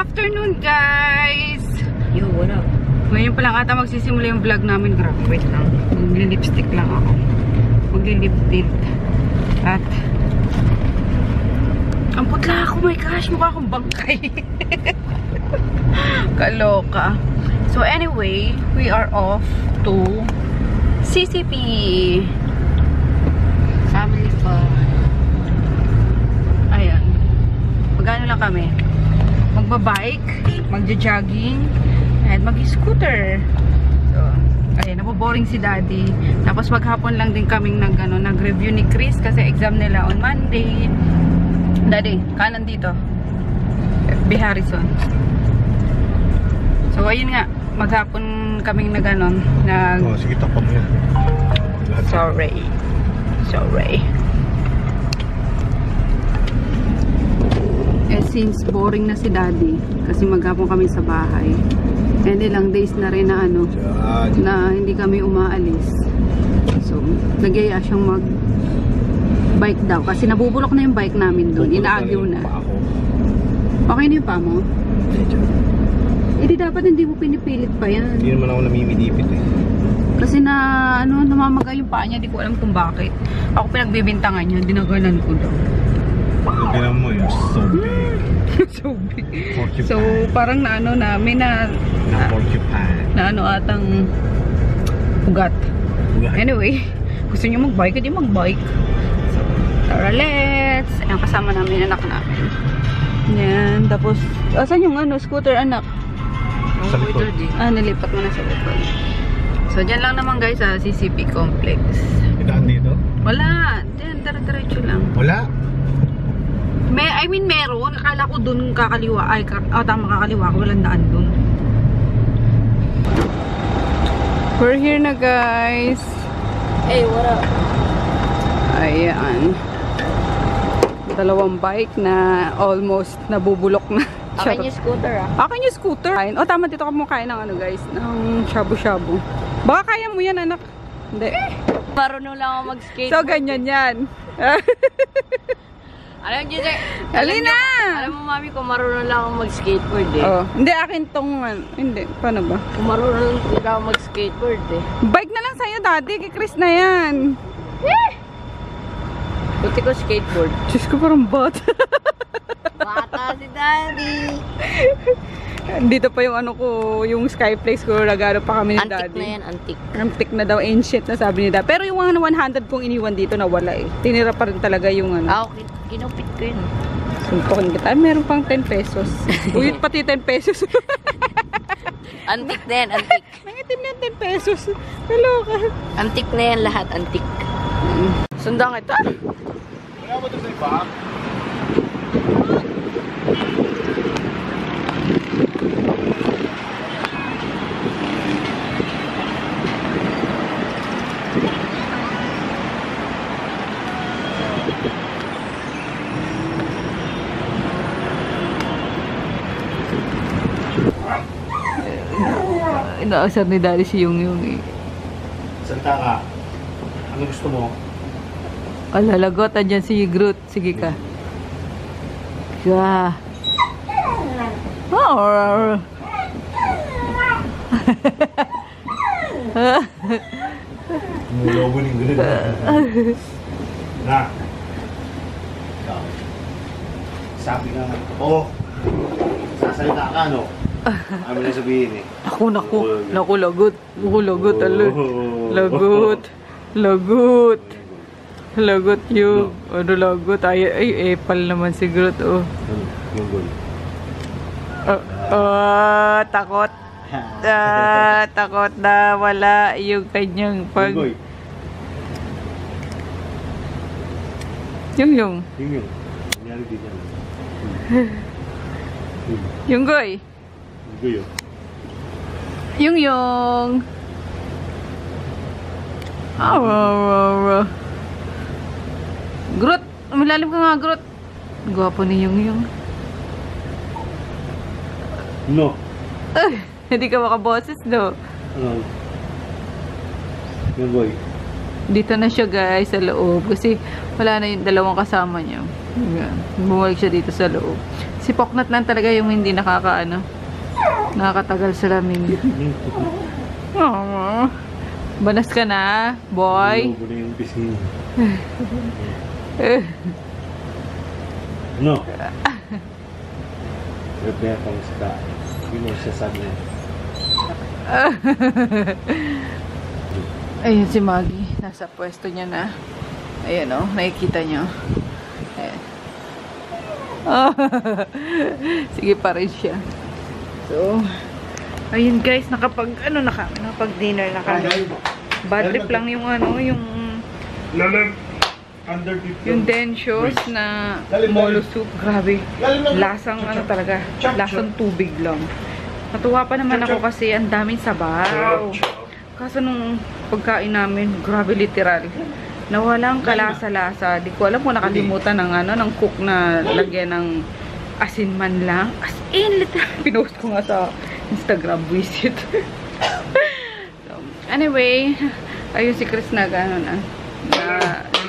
afternoon, guys! Yo, what up? Ngayon pa lang ata magsisimula yung vlog namin. Grabe, wait lang. Magli-lipstick lang ako. Magli-lip tint. At ang putla ako, my gosh, mukha akong bangkay. Kaloka. So anyway, we are off to CCP. Family fun. Ayan. Magano lang kami. Magbabike, magja-jogging, and mag-scooter. So, ayan, naboboring si Daddy. Tapos maghapon lang din kaming nag-review ni Chris kasi exam nila on Monday. Daddy, kanan dito. FB Harrison. So, ayun nga. Maghapon kaming Oh, sige, takpan mo yan. Sorry. Eh, since boring na si Daddy, kasi maghapon kami sa bahay. And ilang days na rin na na hindi kami umaalis. So, nagyaya siyang mag-bike daw. Kasi nabubulok na yung bike namin doon. Inaagyo na. Okay na yung pa mo? Hindi dapat hindi mo pinipilit pa yan. Hindi naman ako namimidipit eh. Kasi namamaga yung paa niya. Di ko alam kung bakit. Ako pinagbibintangan niya. Dinaganan ko daw. Tignan mo yun. So big. So big. Porcupine. So, parang may porcupine. atang ugat. Anyway, gusto niyo mag-bike, hindi mag-bike. So, tara, let's. Ayan, kasama namin yung anak namin. Yan, tapos, saan yung scooter, anak? Sa likod. Nilipat mo na sa likod. So, dyan lang naman guys sa CCP Complex. Daan dito? Wala. Dyan, diretso lang. Wala. Meron. Akala ko dun kakaliwa. Tama, kakaliwa. Walang daan dun. We're here na guys. Hey, what up? Ayan. Dalawang bike na almost nabubulok na. Akin yung scooter Akin yung scooter. Tama, dito ka makain ng guys. Ng shabu-shabu. Baka kaya mo yan, anak. Hindi. Marunong lang ako mag-skate. So, ganyan yan. Alam niyo, Alina! Alam mo, mami, kung marunong lang ako mag-skateboard eh. Hindi, akin tong hindi. Paano ba? Kung marunong lang ako mag-skateboard eh. Bike na lang sa'yo, Daddy. Kay Chris na yan. Buti ko skateboard. Diyos ko, parang bata. Bata si Daddy. Dito pa yung yung Skyflex ko. Nagano pa kami ni Antique Daddy. na yan, antique. Antique na daw, ancient na sabi ni Daddy. Pero yung 100 kong iniwan dito, nawala eh. Tinira pa rin talaga yung Okay, kinupit ko yun. Suntukin kita. Meron pang 10 pesos. Uyot pati 10 pesos. Antique na yan, antique. Nangitim na 10 pesos. Kaloka. Antique na yan lahat, antique. Sundan kita. Wala ba ito sa iba? Inaasar ni Daddy si Yung eh. Salta ka. Ano gusto mo? Alalagot, andyan si Groot. Sige ka. Siya. Mulobo ng gulid. Na. Sabi nga sasalita ka, no? Ano na sabihin eh? Naku, lagot. Lagot yung, lagot. Ay, epal naman si Groot, Yung takot. Takot na wala yung kanyang pag... Yung. Nangyari din yan. Yung goy. Yung. Groot. Malalim ka nga, Groot. Gwapo ni Yung. No. Hindi ka makaboses, no? Yung boy. Dito na siya guys sa loob kasi wala na yung dalawang kasama niya. Bumalik siya dito sa loob. Si Si Poknat lang talaga yung hindi nakakatagal sa lamig. Aww. Banas ka na, boy. Ano yung pisngi? No. Prepare kang isda. Yun ang sasabi niya. Ayun si Maggie. Nasa pwesto niya na. Ayan o, nakikita nyo. Ayan. Sige pa rin siya. So, ayun guys, nakapag-dinner na kami. Bad trip lang yung yung Denshos na molo soup. Grabe. Lasang talaga. Lasang tubig lang. Natuwa pa naman ako kasi ang daming sabaw. Kaso nung pagkain namin, grabe literal. Nawalang kalasa-lasa. Di ko alam kung nakalimutan ng cook na lagyan ng asin man lang. As in, literal. Pinost ko nga sa Instagram. Visit. So, anyway, ayun si Chris na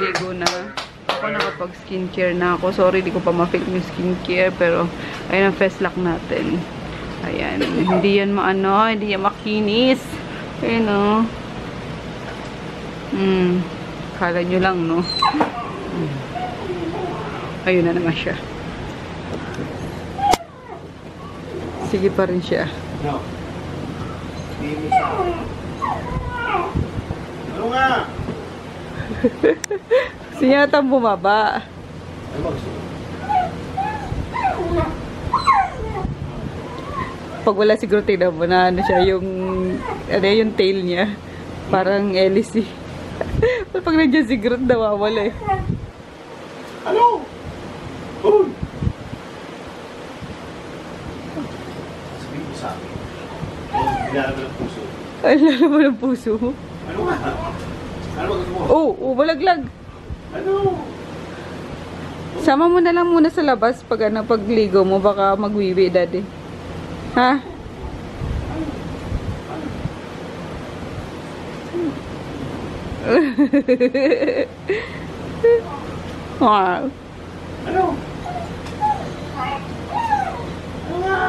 ligo na. Ako nakapag skincare na ako. Sorry, di ko pa ma-fake yung skincare. Pero, ayun ang face lock natin. Ayan. Hindi yan hindi yan makinis. Ayun o. Kala nyo lang, no? Ayun na naman siya. Sige pa rin siya. No. Hindi sa akin. Ano nga? Kasi yata bumaba. Ano ba gusto mo? Pag wala siguro tignan mo na siya yung tail niya. Parang Elise. Pag nandiyan siguro nawawala eh. Ano? Uy! Sabihin mo sa akin. Nilalabas ng puso. Ay, lalaman ng puso mo. Ano nga? Ano ba gusto mo? Oh, malaglag. Ano? Sama mo na lang muna sa labas pag pagligo mo. Baka magwiwi, daddy. Ha? Wow. Ano? Ano nga?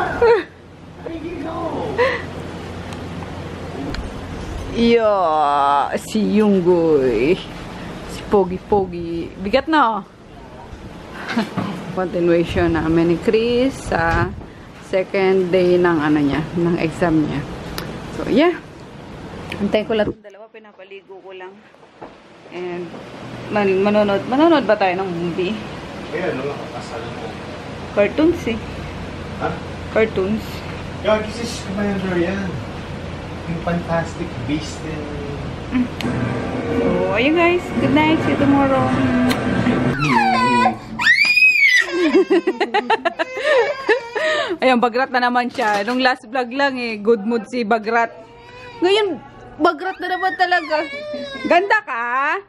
Si Yunggoy. Si Pogi-Pogi. Bigat na. Continuation namin ni Chris sa second day ng ng exam niya. So, yeah. Antay ko lang itong dalawa. Pinapaligo ko lang. And, manonood ba tayo ng movie? Kaya ano nga kapasalan mo? Cartoons eh. Ha? Cartoons. Gagi si Commander yan. Yung Fantastic Beast din. So, ayun guys. Good night. See you tomorrow. Ayun, Bagrat na naman siya. Nung last vlog lang good mood si Bagrat. Ngayon, Bagrat na naman talaga. Ganda ka?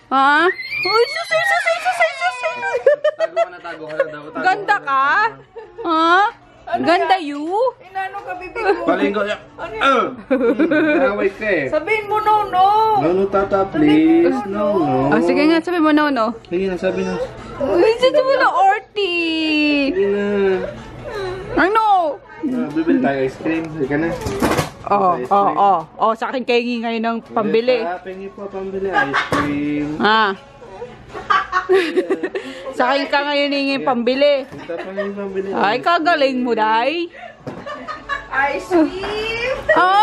Ha? Uy, susay. Tago ka na daw. Ganda ka? Ha? Ganda you? Inano ka, bibig ko? Palinggo niya. Naway ka eh. Sabihin mo, no. No, tata, please. No. Oh, sige nga, sabi mo no. Sige na, sabi na. Uy, sabi mo na orty. Sige na. Ano? Bibili tayo ice cream. Sige na. Oh, sa akin kayo ngayon ng pambili. Pengi po pambili ice cream. Ha? Sa akin ka ngayon hingin pambili. Pambili. Ay, kagaling mo, day. Ice cream!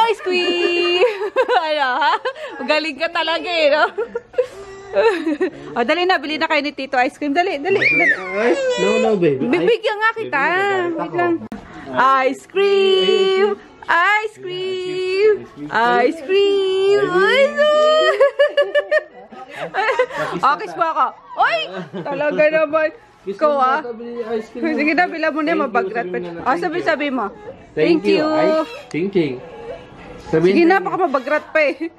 Ice cream! Ano, ha? Galing ka talaga eh, no? Dali na, bili na kayo ni Tito ice cream. Dali. No, baby. Bibigyan nga kita. Wait lang. Ice cream! Ice cream! Ice cream! Kiss po ako. Oy! Talaga naman. Ikaw sige na, bila mo na mabagrat pa. Sabi mo. Thank you. Ting. Sige na, baka mabagrat pa eh.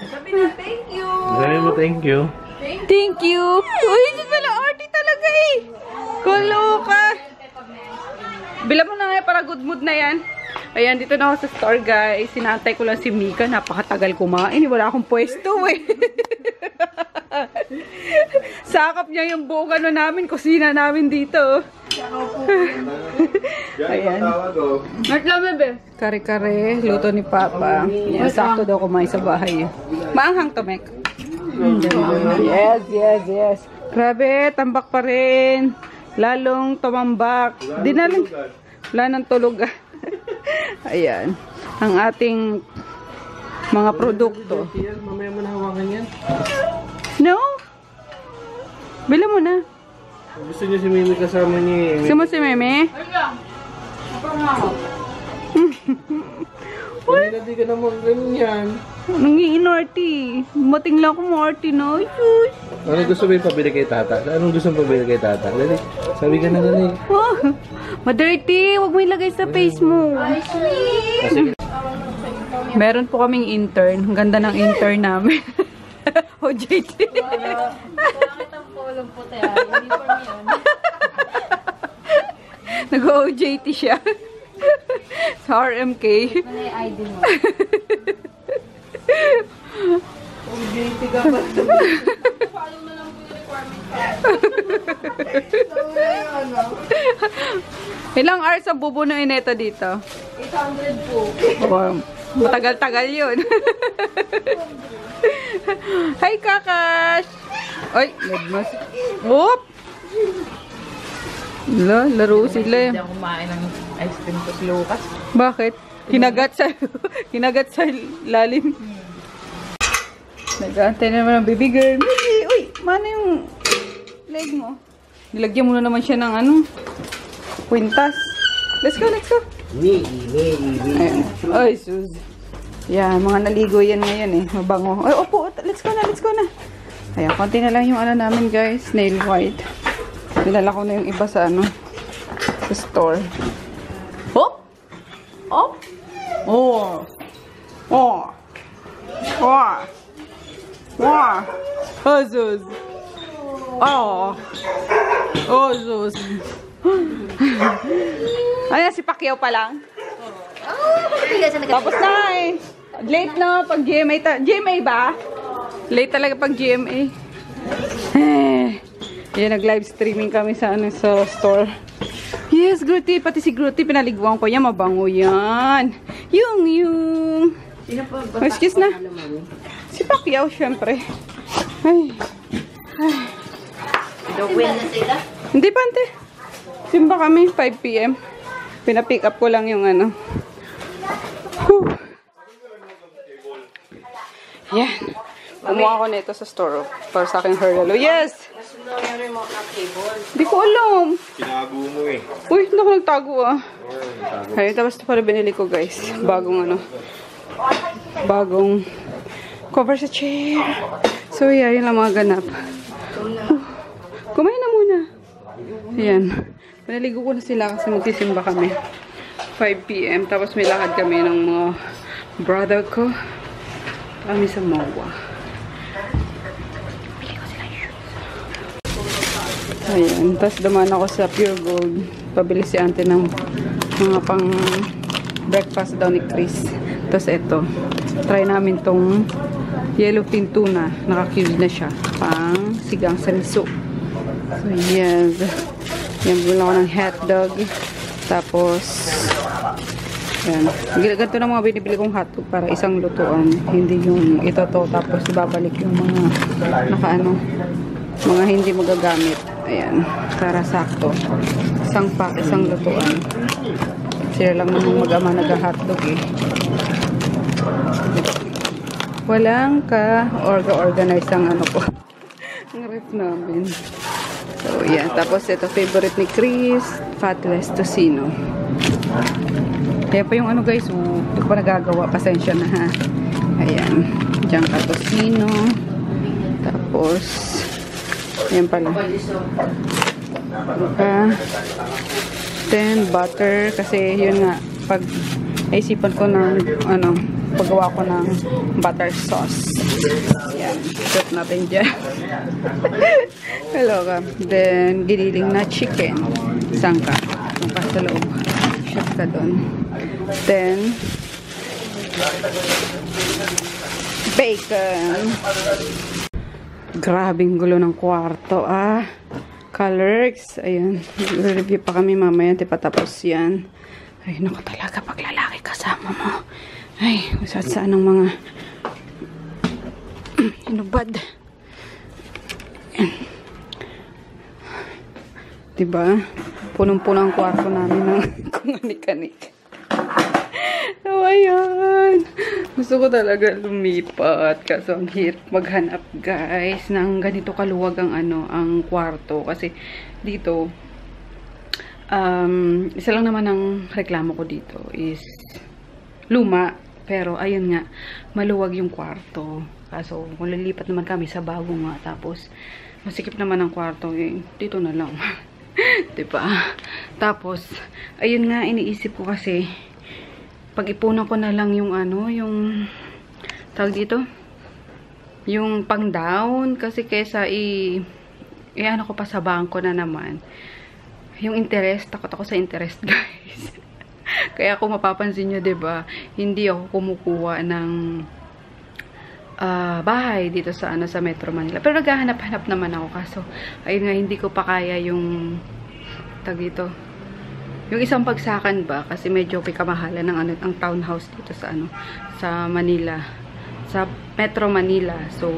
Sabi na, thank you! Sabi mo thank you. Thank you. Uy, si pala arty talaga eh. Kaloka. Bila mo na nga para good mood na yan. Ayan, dito na ako sa store guys. Sinantay ko lang si Mika. Napakatagal kumain. Wala akong pwesto eh. Sakap niya yung buong namin. Kusina namin dito. Ayan. Kare-kare, luto ni Papa. Yan, sakto daw kumain sa bahay. Maanghang to, Mek. Yes, yes, yes. Grabe, tambak pa rin. Lalong tumambak. Wala nang tulog. Ayan. Ang ating mga produkto. Mamaya mo na hawakan yan. No? Bila mo na. Gusto niyo si Mimi kasama niya eh. Gusto mo si Meme? Hindi ka naman ganyan. Nangiinorty. Mating lang ako Marty, no? Sus. Ano gusto mo yung pabili kay Tata? Anong gusto mo pabili kay Tata? Dali. Sabi ka na dali. Oh, madirty. Huwag mo ilagay sa face mo. Sige. Meron po kaming intern. Ang ganda ng intern namin. OJT. Nag-OJT siya. Sa RMK. Ano yung ID mo? OJT ka ba? Follow na lang po yung requirement ka. Ilang hours ang bubunuin nito dito? 800 po. Wow. Matagal-tagal yun. Hi, Kakash! Ay, nagmas. Whoop! Laro sila. Hindi ako kumain ng ice cream ko si Lucas. Bakit? Kinagat sa lalim. Nag-aantay naman ng baby girl. Baby, uy, mana yung leg mo? Nilagyan mo na naman siya ng ano, kwintas. Let's go, let's go. Ayan. Ay, sus. Yan, mga naligo yan ngayon eh. Mabango. Ay, opo, let's go na, let's go na. Ayan, konti na lang yung ano namin guys, nail white. Nilala ko na yung iba sa ano, sa store. Hop! Hop! Oh! Oh! Oh! Oh! Oh, sus! Oh! Oh, sus! Ayan, si Pacquiao pa lang. Tapos na eh. Late na pag GMA. GMA ba? Late talaga pag GMA. Yan, nag-live streaming kami sa, ano, sa store. Yes, Gruty. Pati si Gruty, pinaliguan ko yan. Mabango yan. Yung. Oh, excuse na. Si Pacquiao, syempre. Ay. Win na sila? Hindi pa, ante. Simba kami, 5 PM. Pina-pick up ko lang yung ano. Whew. Yan. Kumuha ko nito sa store para sa aking hair lalo. Yes! Hindi ko alam. Tinago mo eh. Uy, hindi ako nagtago ah. Ayun, tapos ito pala binili ko guys. Bagong ano. Bagong cover sa chair. So yeah, yun lang mga ganap. Kumain na muna. Ayan. Panaligo ko na sila kasi magsisimba kami. 5 PM. Tapos may lakad kami ng mga brother ko. Kami sa MOA. Bili ko sila shoes. Ayan. Tapos dumaan ako sa Pure Gold. Pabili si auntie ng mga pang breakfast daw ni Chris. Tapos ito. Try namin tong yellowfin tuna. Naka-cube na siya. Pang sigang sa miso. So, yes. Yan, bula ko ng hotdog. Tapos, yan. Ganito na mga binibili kong hotdog para isang lutuan. Hindi yung ito to. Tapos, ibabalik yung mga nakaano, mga hindi magagamit. Ayan. Para sakto. Isang pack, isang lutuan. Sila lang naman mag-ama nag-hotdog eh. Walang ka-organize ang ano ko. Ang ref namin. So, yan. Tapos, ito, favorite ni Chris, Fatless Tocino. Kaya pa yung ano guys, hindi ko pa nagagawa. Pasensya na ha. Ayan. Diyan ka Tocino. Tapos, yan pala. Then, butter. Kasi, yun nga, pag naisipan ko ng, ano, paggawa ko ng butter sauce. Yan. Set natin dyan. Hello ka. Then, giniling na chicken. Isang ka. Ang sa loob. Shot ka doon. Then, bacon. Grabing gulo ng kwarto, ah. Colors. Ayan. Review pa kami mamaya. Di pa tapos yan. Ay, naku talaga. Pag lalaki kasama mo. Ay, saan ang mga inubad. Diba? Punong-punong ang kwarto namin ng kung anik-anik. So, ayan. Gusto ko talaga lumipat. Kaso, ang hirap maghanap, guys, ng ganito kaluwag ang ang kwarto. Kasi, dito, isa lang naman ang reklamo ko dito is luma. Pero, ayun nga, maluwag yung kwarto. Kaso, kung lilipat naman kami sa bago nga. Tapos, masikip naman ang kwarto. Eh, dito na lang. Diba? Tapos, ayun nga, iniisip ko kasi, pag-ipunan ko na lang yung yung tawag dito, yung pang down, kasi kesa ano ko pa sa bangko na naman, yung interest, takot ako sa interest, guys. Kaya kung mapapansin nyo, diba, hindi ako kumukuha ng bahay dito sa sa Metro Manila. Pero naghahanap-hanap naman ako, kaso ayun nga, hindi ko pa kaya yung tawag dito, yung isang pagsakan ba, kasi medyo kamahalan ng ang townhouse dito sa sa Manila, sa Metro Manila. So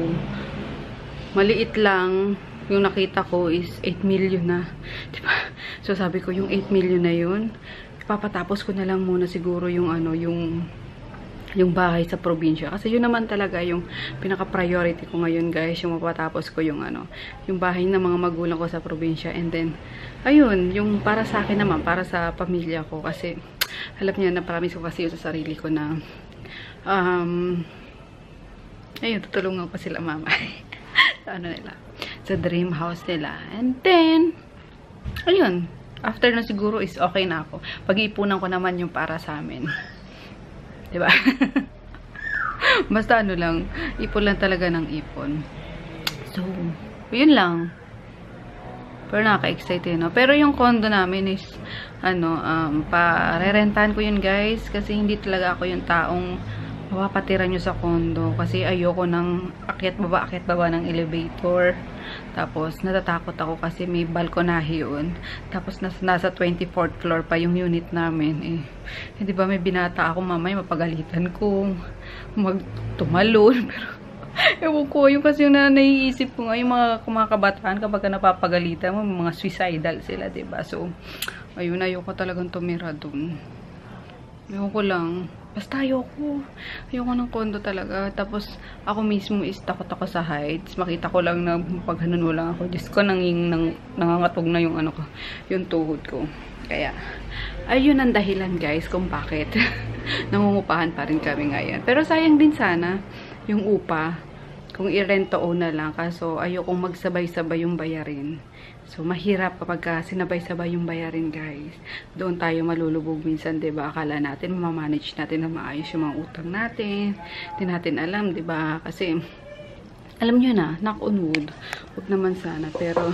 maliit lang yung nakita ko is 8 million na, diba? So sabi ko, yung 8 million na yun, ipapatapos ko na lang muna siguro yung yung bahay sa probinsya. Kasi yun naman talaga yung pinaka-priority ko ngayon, guys. Yung mapatapos ko yung yung bahay ng mga magulang ko sa probinsya. And then, ayun, yung para sa akin naman, para sa pamilya ko. Kasi, alam niyo na, promise ko kasi yun sa sarili ko na, ayun, tutulungan ko sila mama. Sa nila, sa dream house nila. And then, ayun, after na siguro is okay na ako. Pag-iipunan ko naman yung para sa amin. Diba? Basta lang, ipon lang talaga ng ipon. So, yun lang. Pero nakaka-excite no? Pero yung condo namin is, pa-rerentahan ko yun, guys. Kasi hindi talaga ako yung taong mapapatira nyo sa condo. Kasi ayoko ng akyat baba ng elevator. Tapos, natatakot ako kasi may balkonahe yun. Tapos, nasa 24th floor pa yung unit namin. Eh, diba, may binata ako, mamaya mapagalitan ko. Magtumalon. Pero, ewan ko, yung kasi yung naiisip ko nga, yung mga kabataan, kapag napapagalitan mo, mga suicidal sila, diba? So, ayun, ayoko talagang tumira dun. Ewan ko lang. Basta ayoko ng condo talaga. Tapos, ako mismo is takot ako sa heights. Makita ko lang na pag hanuno lang ako. Diyos ko, nangangatog na yung yung tuhod ko. Kaya, ayun ang dahilan, guys, kung bakit nangungupahan pa rin kami ngayon. Pero sayang din sana yung upa. Kung i-rent to own na lang. Kaso, ayokong magsabay-sabay yung bayarin. So, mahirap kapag sinabay-sabay yung bayarin, guys. Doon tayo malulubog minsan, diba? Akala natin, mamamanage natin na maayos yung mga utang natin. Hindi natin alam, diba? Kasi, alam nyo na, knock on wood. Huwag naman sana. Pero,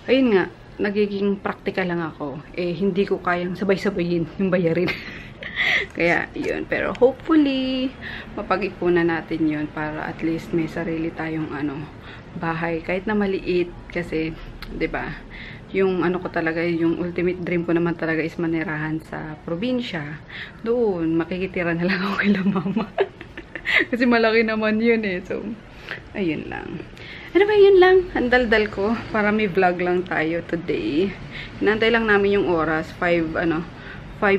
ayun nga, nagiging practical lang ako. Eh, hindi ko kayang sabay-sabayin yung bayarin. Kaya, yun. Pero, hopefully, mapag-ipunan natin yun para at least may sarili tayong bahay. Kahit na maliit. Kasi, 'di ba? Yung ko talaga, yung ultimate dream ko naman talaga is manirahan sa probinsya. Doon makikitira na lang ako kay mama. Kasi malaki naman 'yun eh. So, ayun lang. Anyway, yun lang. Ang daldal ko para may vlog lang tayo today. Hinantay lang namin yung oras, 5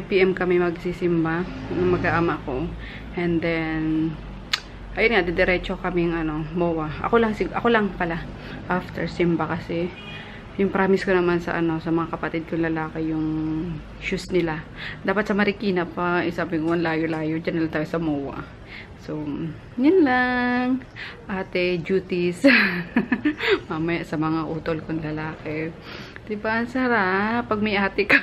PM kami magsisimba ng mag-aama ko. And then ayun nga, didiretso kaming MOA. Ako lang pala after simba kasi yung promise ko naman sa sa mga kapatid ko lalaki yung shoes nila. Dapat sa Marikina pa, sabi ko, layo-layo, dyan na lang tayo sa MOA. So, yun lang. Ate, duties. Mamaya sa mga utol kong lalaki. Diba, ang sarap pag may ate ka.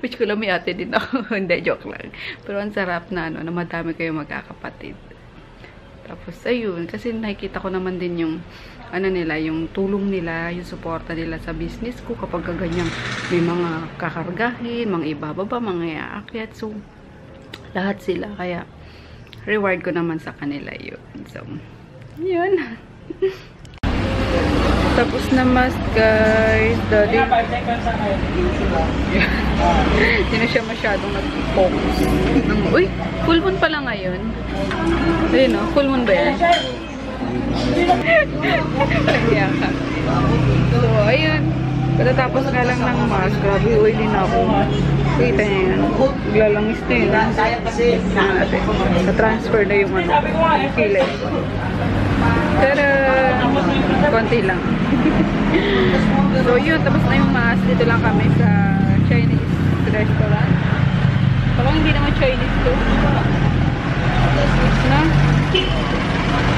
Which ko lang may ate din ako. Hindi, joke lang. Pero ang sarap na na madami kayo magkakapatid. Tapos, ayun. Kasi nakikita ko naman din yung nila, yung tulong nila, yung suporta nila sa business ko kapag ganyan may mga kakargahin, mga ibababa, mga iaakyat. So, lahat sila. Kaya, reward ko naman sa kanila yun. So, yun. Tapos na mask, guys. Daddy. Hindi na siya masyadong nag-focus. Uy, full moon pala ngayon. Ayun, no? Full moon ba yan? Kaya ka. So, ayun. Pagkatapos nga lang ng mask, grabe, oily na ako. Kita niya yan. Maglalangis na yun. Na-transfer na yung ano, kilay. Tada! Konti lang. So, yun. Tapos na yung mask. Dito lang kami sa Chinese restaurant. Parang hindi naman Chinese to. Na?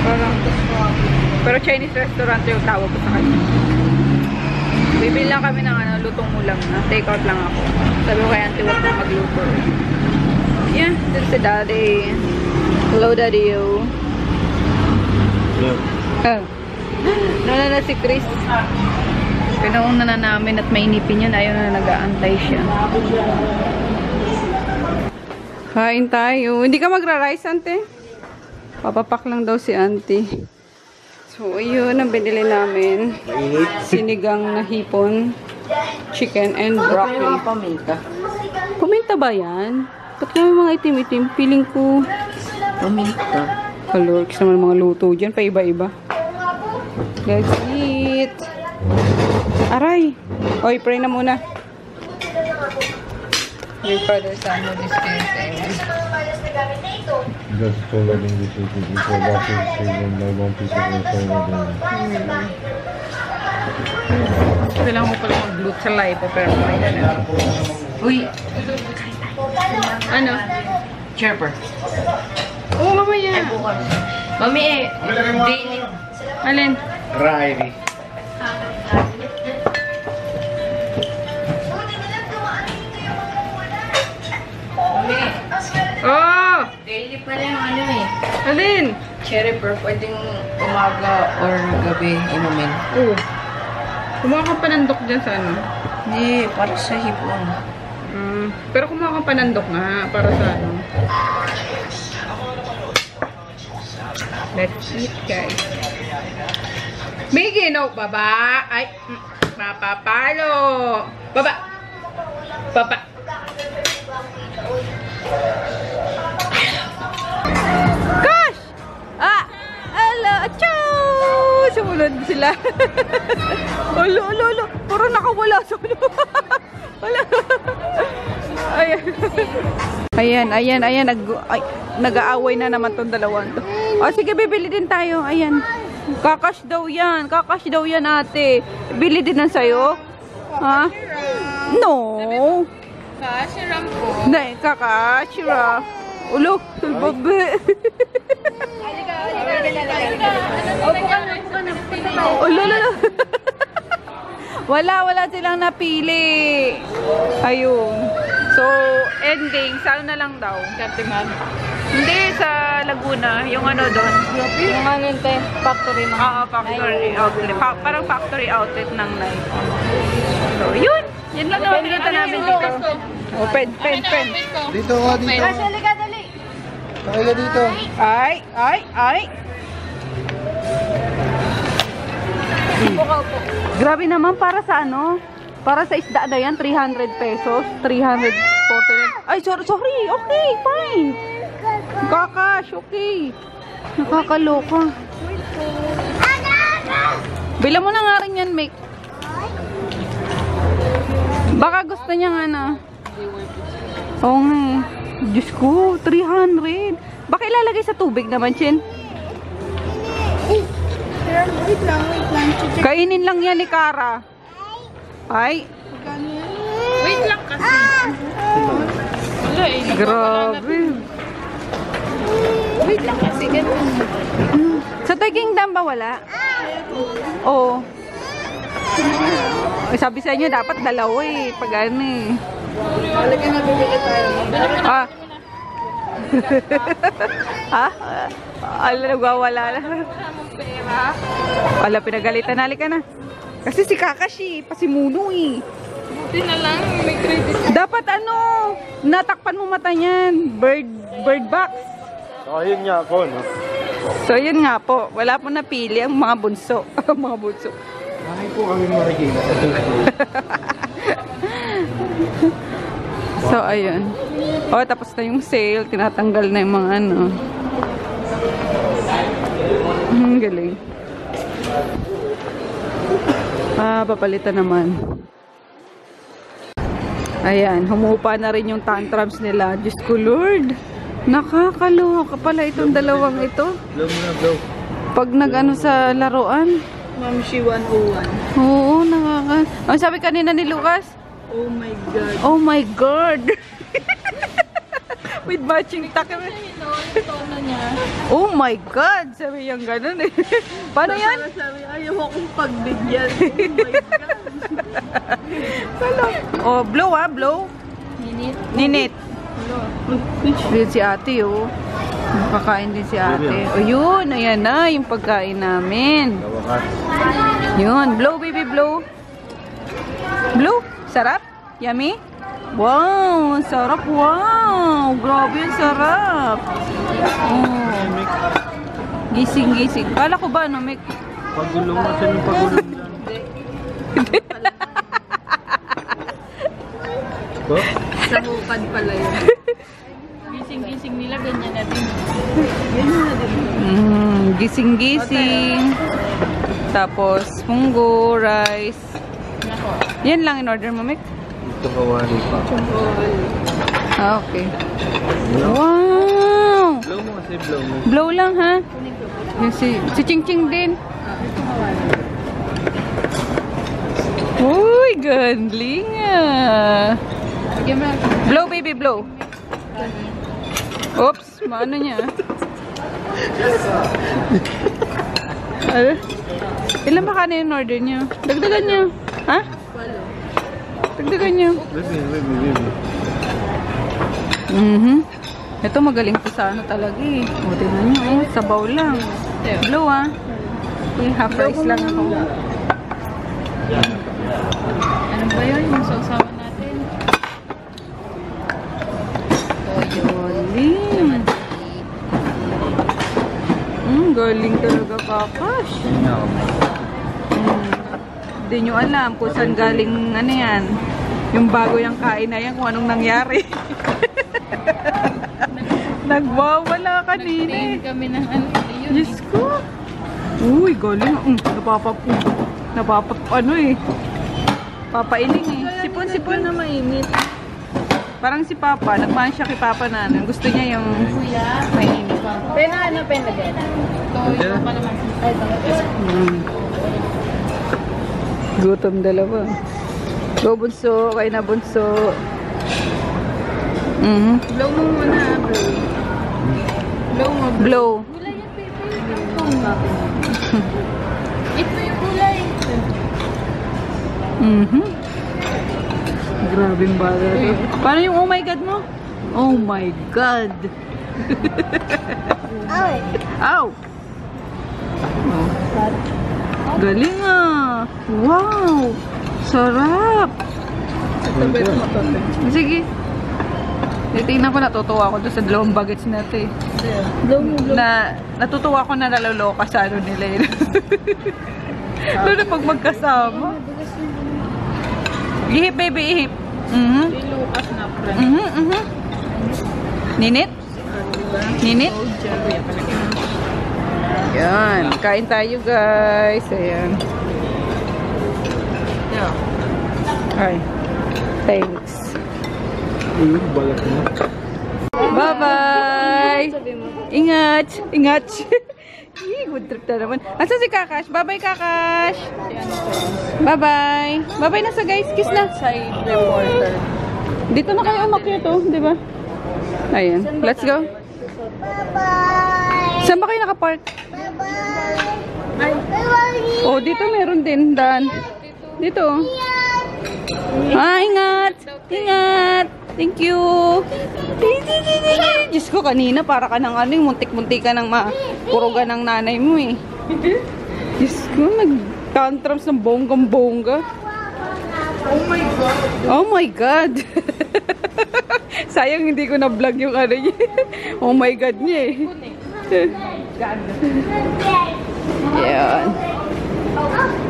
Parang, pero Chinese restaurant yung tawag ko sa kanya. Bibili lang kami ng ano, lutong ulam na. Take out lang ako. Sabi ko kay auntie, huwag kong magluto. Yeah, this is si daddy. Hello, daddy. Oh. Nalala si Chris. Pinauna na namin at mainipin yun. Ayaw na nag-aantay siya. Kain tayo. Hindi ka magra-rice, ante? Papapak lang daw si auntie. So, ayun ang binili namin. Sinigang na hipon, chicken, and broccoli. Paminta. Paminta ba yan? Ba't kami mga itim-itim? Feeling ko... Paminta. Kalorks naman mga luto dyan. Paiba-iba. Let's eat. Aray! Oy, pray na muna. Your father, son, Holy Spirit. Just told me this is before that is my one piece of Kailangan mo pala mag-glut sa live pero may na. Uy! Ano? Cherper. Oo, mamaya. Mami daily. Alin? Riley. Oh! Daily pa rin ano eh. Alin? Cherry pearl, pwedeng umaga or gabi inumin. Oo. Kumuha ka panandok dyan sa ano? Hindi, para sa hipon. Pero kumuha ka panandok nga para sa ano. Let's eat, guys. Bigay, no, baba. Ay, mapapalo. Baba. Baba. Gosh! Ah! Ala! Chow! Sumunod sila. Ulo, ulo, ulo. Puro nakawala sa ulo. Wala. Ayan. Ayan, ayan, ayan. Nag-aaway na naman tong dalawang to. O, sige, bibili din tayo. Ayan. Kakash daw yan. Kakash daw yan, ate. Bili din na sa'yo. Ha? No. Kashiram po. Hindi, kakashira. Ulo, sulbabe. Ulo, ulo. Wala silang napili. Ayun. So, ending, saan na lang daw? Katiman. Hindi, sa Laguna. Yung ano doon. Yung ano te, factory na. Oo, factory outlet. Parang factory outlet ng Nike. So, yun. Yun lang naman pinunta namin dito. Oh, pen. Dito ka, dito. Dali ka, dali. Sakay ka dito. Ay. Grabe naman para sa ano? Para sa isda na yan, 300 pesos. 340. Ay, sorry. Okay, fine. Kakash, okay. Nakakaloka. Bila mo na nga rin yan, Mick. Baka gusto niya nga na. Oo nga eh. Diyos ko, 300. Baka ilalagay sa tubig naman, Chin? Wait lang. Kainin lang yan ni Kara. Ay. Wait lang kasi. Wala eh. Grabe. Wait lang kasi, ganun. Sa Toy Kingdom ba wala? Oo. Sabi sa inyo, dapat dalawa eh. Pag ano eh. Halika na, bibili tayo. Ha? Ha? Ala, nagwawala na. Ala, pinagalitan. Halika na. Kasi si Kakashi, pasimuno eh. Buti na lang, may credit. Dapat ano, natakpan mo mata niyan. Bird box. So, ayun nga ako, no? So, yun nga po. Wala po napili ang mga bunso. Mga bunso. Bahay po kami Marikina. So, ayun. Oh, tapos na yung sale. Tinatanggal na yung mga ano. Galing. Papalitan naman. Ayan, humupa na rin yung tantrums nila. Diyos ko, Lord. Nakakaluha ka pala itong dalawang ito. Blow mo na, blow. Pag nag-ano sa laruan. Ma'am, she 101. Oo, Ang sabi kanina ni Lucas? Oh my God. Oh my God! With matching takip. Tono niya. Oh my God! Sabi yung ganun eh. Paano yan? Sabi, ayaw akong pagbigyan. Oh my God. Oh, blow ah, blow. Ninit. Yun si ate oh. Makakain din si ate. O yun, ayan na yung pagkain namin. Yun, blow baby, blow. Blow, sarap? Yummy? Wow, sarap, wow. Grabe yung sarap. Oh. Gising. Kala ko ba ano, Mick? Pagulong mo sa yung pagulong lang. Sa hukad pala yun. Gising-gising nila, ganyan na din. Ganyan na din. Gising. Tapos, munggo, rice. Yan lang in order mo, Mick? Ito kawali pa. Ah, okay. Wow! Blow mo kasi, blow mo. Blow lang, ha? Yung si Ching Ching din. Uy, gandling ah. Blow, baby, blow. Oops, maano niya. Ilan ba kanin yung order niyo? Dagdagan niyo. Ha? Dagdagan niyo. Baby. Ito magaling po sa ano talaga eh. O, tingnan niyo eh. Sabaw lang. Blow ah. Okay, half rice lang ako. Ano ba yun? Yung sausawan natin. Galing. Galing talaga, Kakash. Hindi nyo alam kung saan galing ano yan. Yung bago yung kain na yan, kung anong nangyari. Nagwawala kanina eh. Kami ng ano yun. Diyos ko. Uy, galing. Ano eh. Papailing eh. Sipon. na mainit. Parang si Papa, nagmaan siya kay Papa na ano. Gusto niya yung mainit. Pena din. Ito yung pa naman. Gutom dalawa. Go bunso, kain na bunso. Blow mo muna, blow. Blow mo. Blow. Gulay yan, baby. Ito yung gulay. Grabing baga to. Paano yung oh my God mo? Oh my God. Ow! Galing ah. Wow! Sarap! Sige. Titignan ko, natutuwa ako doon sa dalawang bagets natin. Natutuwa ako na naloloka sa ano nila yun. Lalo pag magkasama. Ihip, baby, ihip. Ilukas na, friend. Ninit? Ninit? Yan. Kain tayo, guys. Ayan. Ay. Thanks. Balat mo. Bye-bye! Ingat! Good trip na naman. Asan si Kakash? Bye-bye, Kakash! Bye-bye! Bye-bye na sa guys. Kiss na! Side reporter. Dito na kayo umakyat oh, di ba? Ayan. Let's go. Bye-bye! Saan ba kayo nakapark? Bye-bye! Oh, dito meron din. Daan. Dito. Ingat! Ingat! Thank you! Diyos ko, kanina para ka ng ano, muntik-muntik ka ng mapurugan ng nanay mo eh. Diyos ko, nag-tantrums ng bonggang-bongga. Oh my God! Oh my God! Sayang hindi ko na-vlog yung ano niya. Oh my God niya eh. Yan.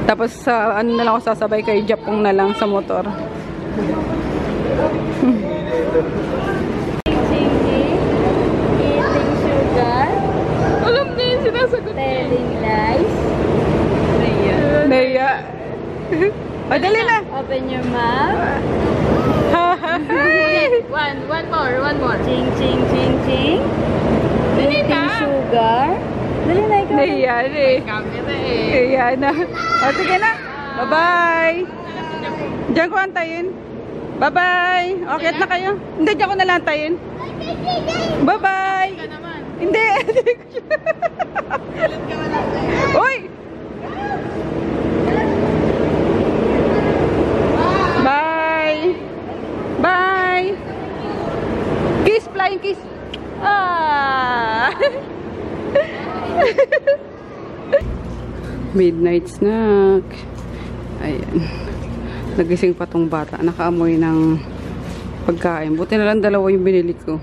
Tapos sa ano na lang ako sasabay kay Japong na lang sa motor. Eating sugar. Alam niya yung sinasagot. Telling lies. Naya. O, dali na. Open your mouth. One more. Ching, ching, ching, ching. Eating sugar. Dali na, ikaw. Naya eh. Naya na. O, sige na. Bye-bye. Diyan ko antayin. Bye-bye. Okay na kayo. Hindi, diyan ko na lang antayin. Bye-bye. Hindi. Uy! Bye. Bye. Kiss, flying kiss. Ah. Midnight snack. Ayan. Nagising pa tong bata. Nakaamoy ng pagkain. Buti na lang dalawa yung binili ko.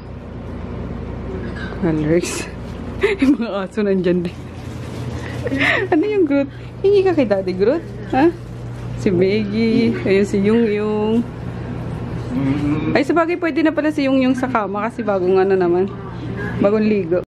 Colors. Yung mga aso nandyan din. Ano yung Groot? Hingi ka kay Daddy Groot? Ha? Si Meggie. Ayun si Yung Yung. Ay, sabagay pwede na pala si Yung Yung sa kama kasi bagong ano naman. Bagong ligo.